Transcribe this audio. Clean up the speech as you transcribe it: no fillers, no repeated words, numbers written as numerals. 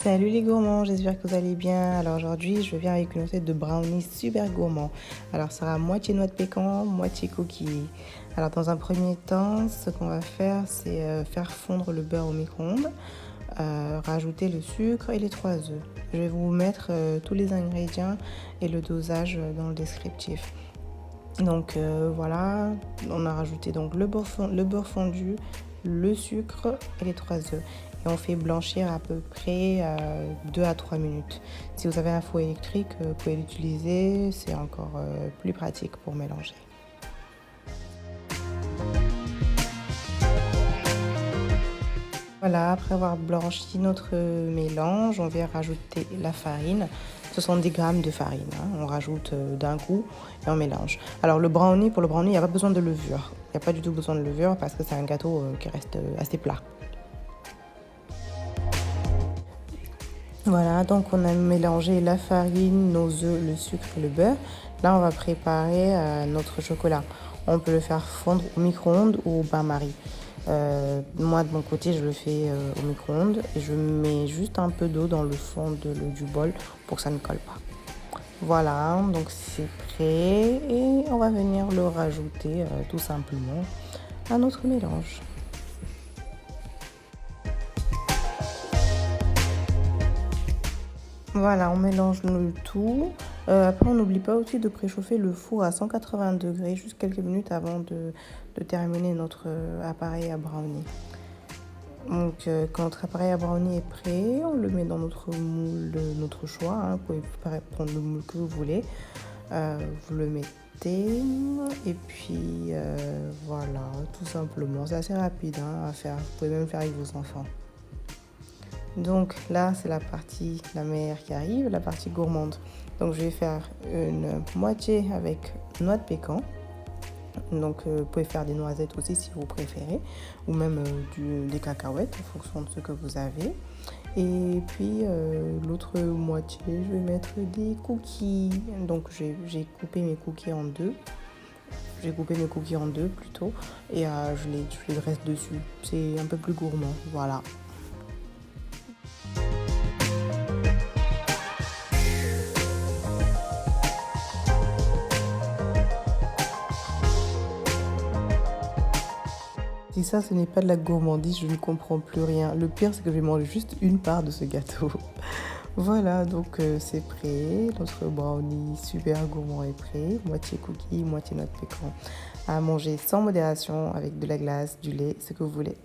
Salut les gourmands, j'espère que vous allez bien. Alors aujourd'hui, je viens avec une recette de brownie super gourmand. Alors ça sera moitié noix de pécan, moitié cookies. Alors dans un premier temps, ce qu'on va faire, c'est faire fondre le beurre au micro-ondes, rajouter le sucre et les 3 œufs. Je vais vous mettre tous les ingrédients et le dosage dans le descriptif. Donc voilà, on a rajouté donc le beurre fondu, le sucre et les 3 œufs. Et on fait blanchir à peu près 2 à 3 minutes. Si vous avez un four électrique, vous pouvez l'utiliser, c'est encore plus pratique pour mélanger. Voilà, après avoir blanchi notre mélange, on vient rajouter la farine. 70 grammes de farine, hein. On rajoute d'un coup et on mélange. Alors pour le brownie, il n'y a pas besoin de levure. Il n'y a pas du tout besoin de levure parce que c'est un gâteau qui reste assez plat. Voilà, donc on a mélangé la farine, nos œufs, le sucre et le beurre. Là, on va préparer notre chocolat. On peut le faire fondre au micro-ondes ou au bain-marie. Moi, de mon côté, je le fais au micro-ondes et je mets juste un peu d'eau dans le fond du bol pour que ça ne colle pas. Voilà, donc c'est prêt et on va venir le rajouter tout simplement à notre mélange. Voilà, on mélange le tout. Après, on n'oublie pas aussi de préchauffer le four à 180 degrés, juste quelques minutes avant de terminer notre appareil à brownie. Donc, quand notre appareil à brownie est prêt, on le met dans notre moule de notre choix, hein. Vous pouvez prendre le moule que vous voulez. Vous le mettez et puis voilà, tout simplement. C'est assez rapide hein, à faire. Vous pouvez même le faire avec vos enfants. Donc là, c'est la meilleure qui arrive, la partie gourmande. Donc je vais faire une moitié avec noix de pécan. Donc vous pouvez faire des noisettes aussi si vous préférez, ou même des cacahuètes en fonction de ce que vous avez. Et puis l'autre moitié, je vais mettre des cookies. Donc j'ai coupé mes cookies en deux. J'ai coupé mes cookies en deux plutôt, et je les dresse dessus. C'est un peu plus gourmand, voilà. Si ça, ce n'est pas de la gourmandise, je ne comprends plus rien. Le pire, c'est que je vais manger juste une part de ce gâteau. Voilà, donc c'est prêt. Notre brownie super gourmand est prêt. Moitié cookie, moitié noix de pécan. À manger sans modération avec de la glace, du lait, ce que vous voulez.